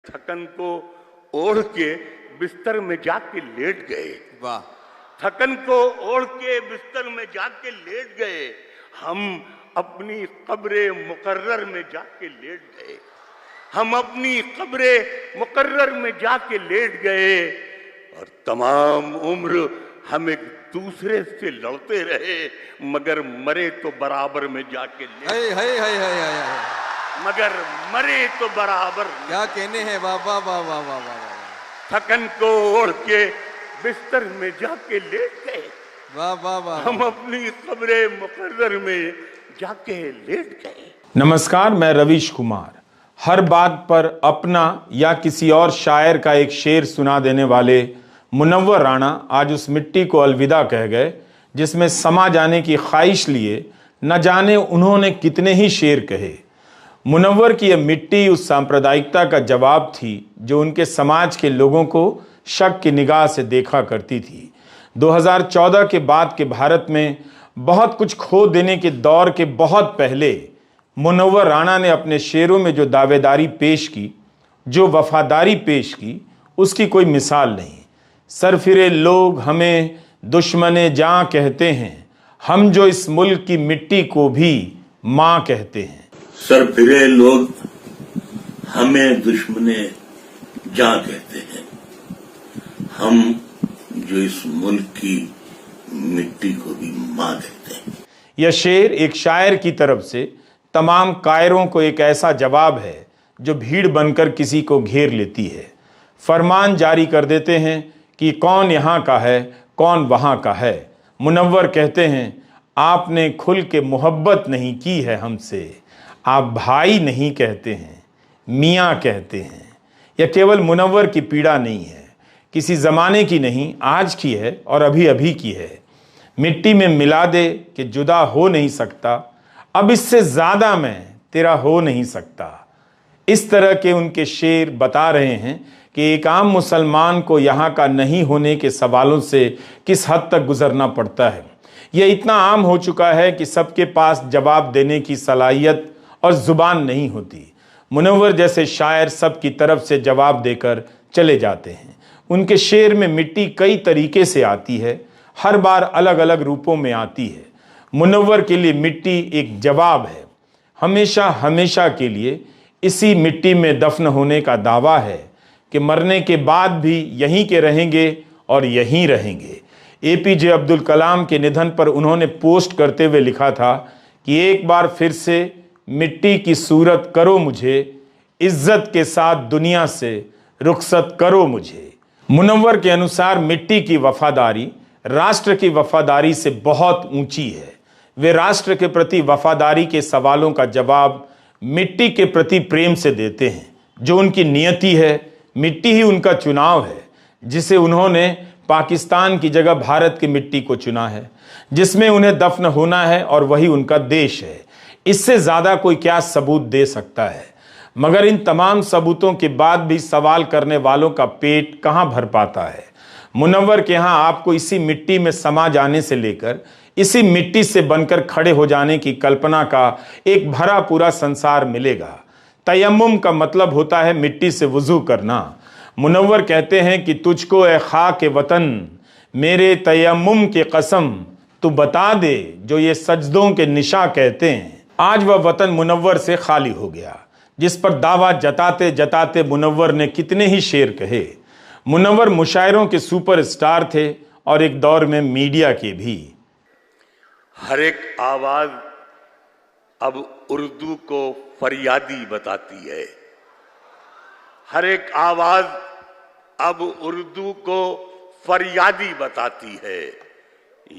थकन को ओढ़ के बिस्तर में जाके लेट गए। वाह। थकन को ओढ़ के बिस्तर में जाके लेट गए, हम अपनी कब्रे मुकर्रर में जाके लेट गए। हम अपनी कब्रे मुकर्रर में जाके लेट गए और तमाम उम्र हम एक दूसरे से लड़ते रहे, मगर मरे तो बराबर में जाके लेट मगर मरे तो बराबर। क्या कहने हैं। वाह वाह वाह वाह वाह वाह। थकन को ओढ़ के बिस्तर में जाके लेट गए। वाह वाह वाह। हम अपनी कब्रे मुकर्रर में जाके लेट गए। नमस्कार, मैं रवीश कुमार। हर बात पर अपना या किसी और शायर का एक शेर सुना देने वाले मुनव्वर राणा आज उस मिट्टी को अलविदा कह गए जिसमें समा जाने की ख्वाहिश लिए न जाने उन्होंने कितने ही शेर कहे। मुनव्वर की यह मिट्टी उस सांप्रदायिकता का जवाब थी जो उनके समाज के लोगों को शक की निगाह से देखा करती थी। 2014 के बाद के भारत में बहुत कुछ खो देने के दौर के बहुत पहले मुनव्वर राणा ने अपने शेरों में जो दावेदारी पेश की, जो वफादारी पेश की, उसकी कोई मिसाल नहीं। सरफिरे लोग हमें दुश्मने जां कहते हैं, हम जो इस मुल्क की मिट्टी को भी मां कहते हैं। सरफिरे लोग हमें दुश्मने जां कहते हैं, हम जो इस मुल्क की मिट्टी को भी मां कहते हैं। यह शेर एक शायर की तरफ से तमाम कायरों को एक ऐसा जवाब है जो भीड़ बनकर किसी को घेर लेती है। फरमान जारी कर देते हैं कि कौन यहाँ का है, कौन वहाँ का है। मुनव्वर कहते हैं, आपने खुल के मोहब्बत नहीं की है हमसे, आप भाई नहीं कहते हैं, मियाँ कहते हैं। यह केवल मुनव्वर की पीड़ा नहीं है, किसी ज़माने की नहीं, आज की है और अभी अभी की है। मिट्टी में मिला दे कि जुदा हो नहीं सकता, अब इससे ज़्यादा मैं तेरा हो नहीं सकता। इस तरह के उनके शेर बता रहे हैं कि एक आम मुसलमान को यहाँ का नहीं होने के सवालों से किस हद तक गुजरना पड़ता है। यह इतना आम हो चुका है कि सबके पास जवाब देने की सलाहियत और ज़ुबान नहीं होती। मुनव्वर जैसे शायर सब की तरफ से जवाब देकर चले जाते हैं। उनके शेर में मिट्टी कई तरीके से आती है, हर बार अलग अलग रूपों में आती है। मुनव्वर के लिए मिट्टी एक जवाब है। हमेशा हमेशा के लिए इसी मिट्टी में दफन होने का दावा है कि मरने के बाद भी यहीं के रहेंगे और यहीं रहेंगे। APJ अब्दुल कलाम के निधन पर उन्होंने पोस्ट करते हुए लिखा था कि एक बार फिर से मिट्टी की सूरत करो मुझे, इज्जत के साथ दुनिया से रुखसत करो मुझे। मुनव्वर के अनुसार मिट्टी की वफादारी राष्ट्र की वफादारी से बहुत ऊंची है। वे राष्ट्र के प्रति वफादारी के सवालों का जवाब मिट्टी के प्रति प्रेम से देते हैं। जो उनकी नियति है, मिट्टी ही उनका चुनाव है, जिसे उन्होंने पाकिस्तान की जगह भारत की मिट्टी को चुना है, जिसमें उन्हें दफन होना है और वही उनका देश है। इससे ज़्यादा कोई क्या सबूत दे सकता है। मगर इन तमाम सबूतों के बाद भी सवाल करने वालों का पेट कहाँ भर पाता है। मुनव्वर के यहाँ आपको इसी मिट्टी में समा जाने से लेकर इसी मिट्टी से बनकर खड़े हो जाने की कल्पना का एक भरा पूरा संसार मिलेगा। तयम्मुम का मतलब होता है मिट्टी से वुजू करना। मुनव्वर कहते हैं कि तुझको ए खाक वतन मेरे तयम्मुम के कसम तू बता दे जो ये सजदों के निशा कहते हैं। आज वह वतन मुनव्वर से खाली हो गया, जिस पर दावा जताते जताते मुनव्वर ने कितने ही शेर कहे। मुनव्वर मुशायरों के सुपर स्टार थे और एक दौर में मीडिया के भी। हर एक आवाज अब उर्दू को फरियादी बताती है। हर एक आवाज अब उर्दू को फरियादी बताती है।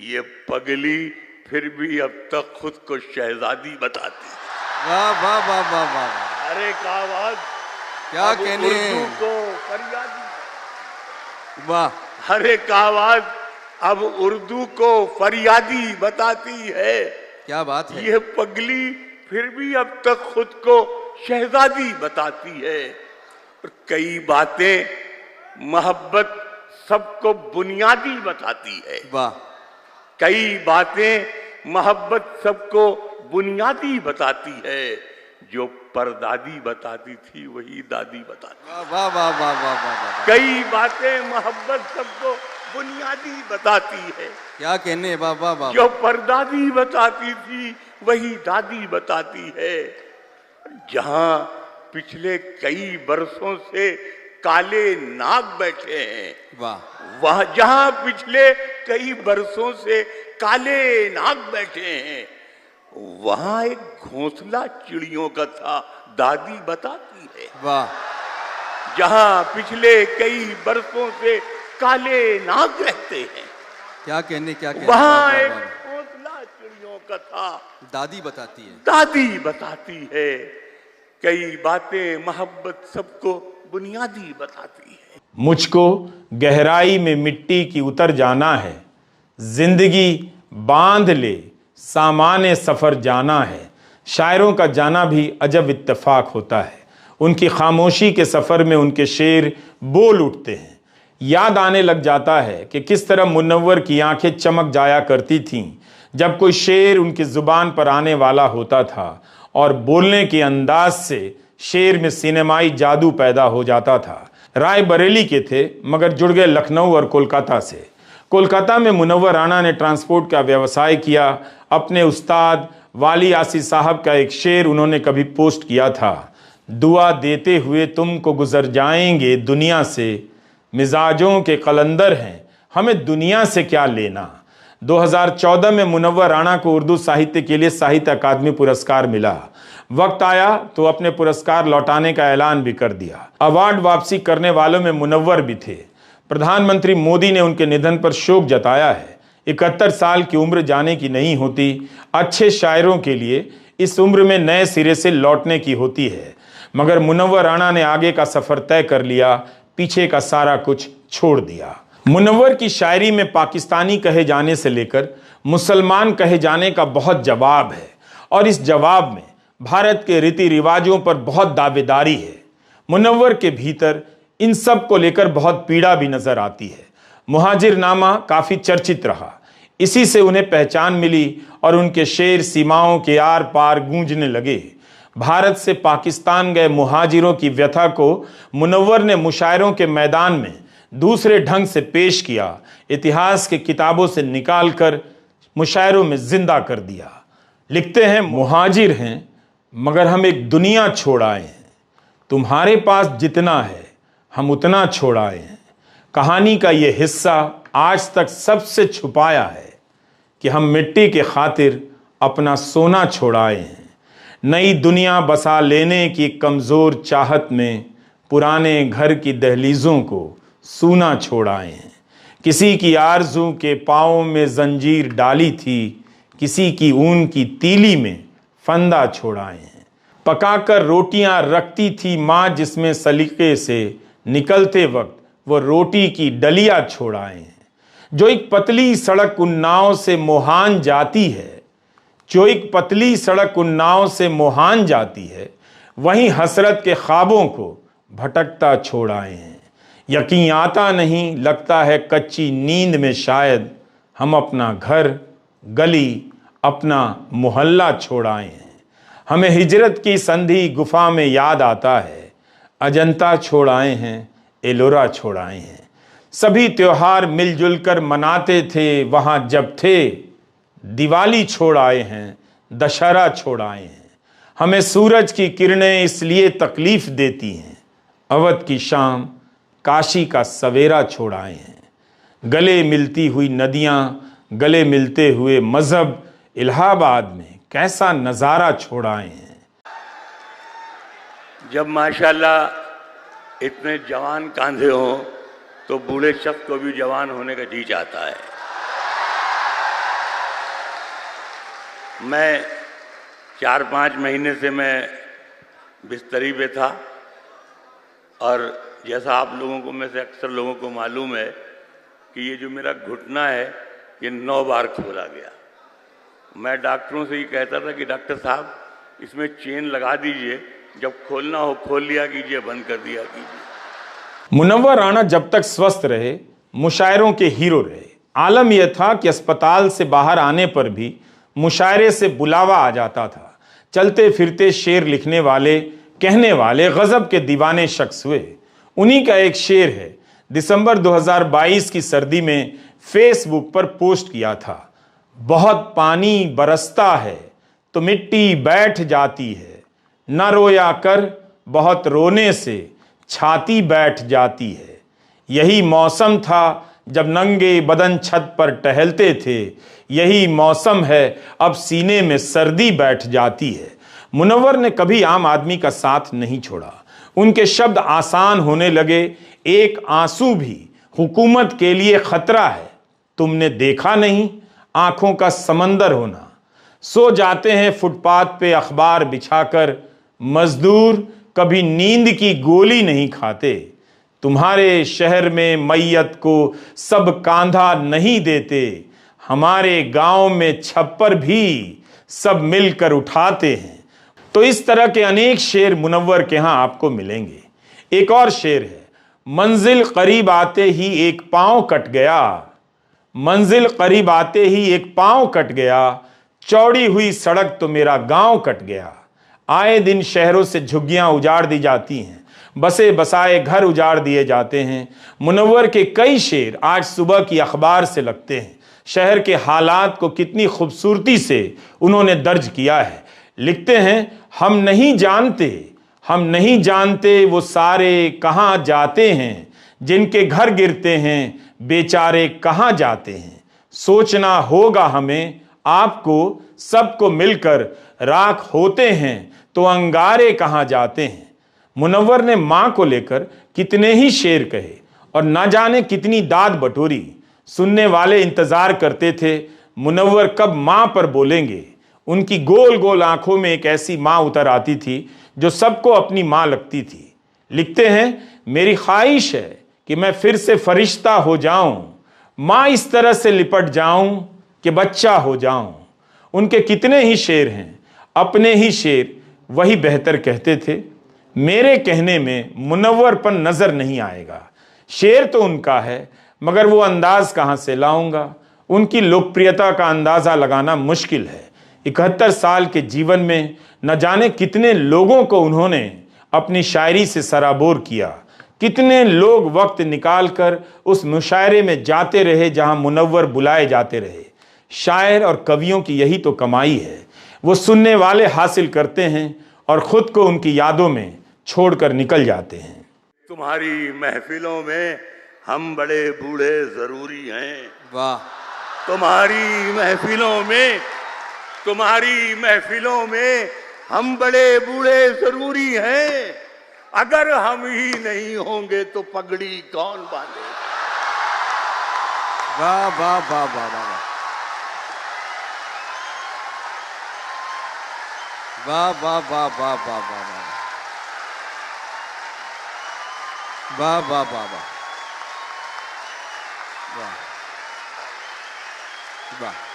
ये पगली फिर भी अब तक खुद को शहजादी बताती है। वाह वाह वाह वाह वाह। हर एक आवाज क्या कहने उर्दू को फरियादी। वाह। हर एक आवाज अब उर्दू को फरियादी बताती है। क्या बात है। ये पगली फिर भी अब तक खुद को शहजादी बताती है। और कई बातें मोहब्बत सबको बुनियादी बताती है। वाह। कई बातें मोहब्बत सबको बुनियादी बताती है। जो परदादी बताती थी वही दादी बताती। वाह वाह वाह वाह वाह वाह वाह। कई बातें मोहब्बत सबको बुनियादी बताती है। क्या कहने, वाह वाह वाह। जो परदादी बताती थी वही दादी बताती है। जहां पिछले कई बरसों से काले नाग बैठे हैं, वाह, वहां जहां पिछले कई बरसों से काले नाग बैठे हैं, वहां एक घोंसला चिड़ियों का था, दादी बताती है। वाह, जहां पिछले कई बरसों से काले नाग रहते हैं, क्या कहने, क्या कहने, वहां वाह, वाह, एक वाह। घोंसला चिड़ियों का था, दादी बताती है। दादी बताती है। कई बातें मोहब्बत सबको बुनियादी बताती है। मुझको गहराई में मिट्टी की उतर जाना है, जिंदगी बांध ले सामान्य सफर जाना है। शायरों का जाना भी अजब इत्तेफाक होता है। उनकी खामोशी के सफर में उनके शेर बोल उठते हैं। याद आने लग जाता है कि किस तरह मुनव्वर की आंखें चमक जाया करती थीं जब कोई शेर उनकी जुबान पर आने वाला होता था, और बोलने के अंदाज से शेर में सिनेमाई जादू पैदा हो जाता था। राय बरेली के थे मगर जुड़ गए लखनऊ और कोलकाता से। कोलकाता में मुनव्वर राणा ने ट्रांसपोर्ट का व्यवसाय किया। अपने उस्ताद वाली आसी साहब का एक शेर उन्होंने कभी पोस्ट किया था, दुआ देते हुए तुमको गुजर जाएंगे दुनिया से, मिजाजों के कलंदर हैं हमें दुनिया से क्या लेना। 2014 में मुनव्वर राणा को उर्दू साहित्य के लिए साहित्य अकादमी पुरस्कार मिला। वक्त आया तो अपने पुरस्कार लौटाने का ऐलान भी कर दिया। अवार्ड वापसी करने वालों में मुनव्वर भी थे। प्रधानमंत्री मोदी ने उनके निधन पर शोक जताया है। 71 साल की उम्र जाने की नहीं होती। अच्छे शायरों के लिए इस उम्र में नए सिरे से लौटने की होती है, मगर मुनव्वर राणा ने आगे का सफर तय कर लिया, पीछे का सारा कुछ छोड़ दिया। मुनव्वर की शायरी में पाकिस्तानी कहे जाने से लेकर मुसलमान कहे जाने का बहुत जवाब है, और इस जवाब में भारत के रीति रिवाजों पर बहुत दावेदारी है। मुनव्वर के भीतर इन सब को लेकर बहुत पीड़ा भी नजर आती है। मुहाजिरनामा काफी चर्चित रहा, इसी से उन्हें पहचान मिली और उनके शेर सीमाओं के आर पार गूंजने लगे। भारत से पाकिस्तान गए मुहाजिरों की व्यथा को मुनव्वर ने मुशायरों के मैदान में दूसरे ढंग से पेश किया, इतिहास के किताबों से निकालकर मुशायरों में जिंदा कर दिया। लिखते हैं, मुहाजिर हैं मगर हम एक दुनिया छोड़ आए हैं, तुम्हारे पास जितना है हम उतना छोड़ आए हैं। कहानी का ये हिस्सा आज तक सबसे छुपाया है कि हम मिट्टी के खातिर अपना सोना छोड़ आए हैं। नई दुनिया बसा लेने की कमजोर चाहत में पुराने घर की दहलीजों को सूना छोड़ आए हैं। किसी की आरजू के पाँव में जंजीर डाली थी, किसी की ऊन की तीली में फंदा छोड़ आए हैं। पकाकर रोटियां रखती थी माँ जिसमें सलीके से, निकलते वक्त वो रोटी की डलिया छोड़ आए हैं। जो एक पतली सड़क उन्नाव से मोहान जाती है, जो एक पतली सड़क उन्नाव से मोहान जाती है, वहीं हसरत के ख्वाबों को भटकता छोड़ आए हैं। यकीन आता नहीं, लगता है कच्ची नींद में शायद हम अपना घर, गली, अपना मोहल्ला छोड़ आए हैं। हमें हिजरत की संधि गुफा में याद आता है, अजंता छोड़ आए हैं, एलोरा छोड़ आए हैं। सभी त्योहार मिलजुल कर मनाते थे वहाँ जब थे, दिवाली छोड़ आए हैं, दशहरा छोड़ आए हैं। हमें सूरज की किरणें इसलिए तकलीफ देती हैं, अवध की शाम, काशी का सवेरा छोड़ आए हैं। गले मिलती हुई नदियाँ, गले मिलते हुए मजहब, इलाहाबाद में कैसा नज़ारा छोड़ आए हैं। जब माशाल्लाह इतने जवान कांधे हों तो बूढ़े शख्स को भी जवान होने का जी चाहता है। मैं 4-5 महीने से मैं बिस्तरी पे था, और जैसा आप लोगों को में से अक्सर लोगों को मालूम है कि ये जो मेरा घुटना है ये 9 बार खोला गया। मैं डॉक्टरों से ये कहता था कि डॉक्टर साहब इसमें चेन लगा दीजिए, जब खोलना हो खोल लिया कीजिए, बंद कर दिया कीजिए। मुनव्वर राणा जब तक स्वस्थ रहे मुशायरों के हीरो रहे। आलम यह था कि अस्पताल से बाहर आने पर भी मुशायरे से बुलावा आ जाता था। चलते फिरते शेर लिखने वाले, कहने वाले गजब के दीवाने शख्स हुए। उन्हीं का एक शेर है, दिसंबर 2022 की सर्दी में फेसबुक पर पोस्ट किया था। बहुत पानी बरसता है तो मिट्टी बैठ जाती है, न रोया कर बहुत रोने से छाती बैठ जाती है। यही मौसम था जब नंगे बदन छत पर टहलते थे, यही मौसम है अब सीने में सर्दी बैठ जाती है। मुनव्वर ने कभी आम आदमी का साथ नहीं छोड़ा। उनके शब्द आसान होने लगे। एक आंसू भी हुकूमत के लिए खतरा है, तुमने देखा नहीं आंखों का समंदर होना। सो जाते हैं फुटपाथ पे अखबार बिछाकर, मजदूर कभी नींद की गोली नहीं खाते। तुम्हारे शहर में मैयत को सब कांधा नहीं देते, हमारे गांव में छप्पर भी सब मिलकर उठाते हैं। तो इस तरह के अनेक शेर मुनव्वर के यहां आपको मिलेंगे। एक और शेर है, मंजिल करीब आते ही एक पांव कट गया, मंजिल करीब आते ही एक पांव कट गया, चौड़ी हुई सड़क तो मेरा गांव कट गया। आए दिन शहरों से झुग्गियां उजाड़ दी जाती हैं, बसे बसाए घर उजाड़ दिए जाते हैं। मुनव्वर के कई शेर आज सुबह की अखबार से लगते हैं। शहर के हालात को कितनी खूबसूरती से उन्होंने दर्ज किया है। लिखते हैं, हम नहीं जानते वो सारे कहाँ जाते हैं, जिनके घर गिरते हैं बेचारे कहाँ जाते हैं। सोचना होगा हमें आपको, सबको मिलकर राख होते हैं तो अंगारे कहाँ जाते हैं। मुनव्वर ने मां को लेकर कितने ही शेर कहे और ना जाने कितनी दाद बटोरी। सुनने वाले इंतजार करते थे मुनव्वर कब मां पर बोलेंगे। उनकी गोल गोल आंखों में एक ऐसी मां उतर आती थी जो सबको अपनी मां लगती थी। लिखते हैं, मेरी ख्वाहिश है कि मैं फिर से फरिश्ता हो जाऊं, मां इस तरह से लिपट जाऊं कि बच्चा हो जाऊं। उनके कितने ही शेर हैं, अपने ही शेर वही बेहतर कहते थे। मेरे कहने में मुनव्वरपन नजर नहीं आएगा। शेर तो उनका है मगर वो अंदाज कहां से लाऊंगा। उनकी लोकप्रियता का अंदाजा लगाना मुश्किल है। 71 साल के जीवन में न जाने कितने लोगों को उन्होंने अपनी शायरी से सराबोर किया। कितने लोग वक्त निकालकर उस मुशायरे में जाते रहे जहां मुनव्वर बुलाए जाते रहे। शायर और कवियों की यही तो कमाई है, वो सुनने वाले हासिल करते हैं और खुद को उनकी यादों में छोड़कर निकल जाते हैं। तुम्हारी महफिलों में हम बड़े बूढ़े जरूरी हैं। वाह। तुम्हारी महफिलों में हम बड़े बूढ़े जरूरी हैं। अगर हम ही नहीं होंगे तो पगड़ी कौन बांधेगा। वाह वाह वाह वाह वाह वाह वाह वाह वाह वाह वाह वाह वाह वाह वाह वाह वाह वाह।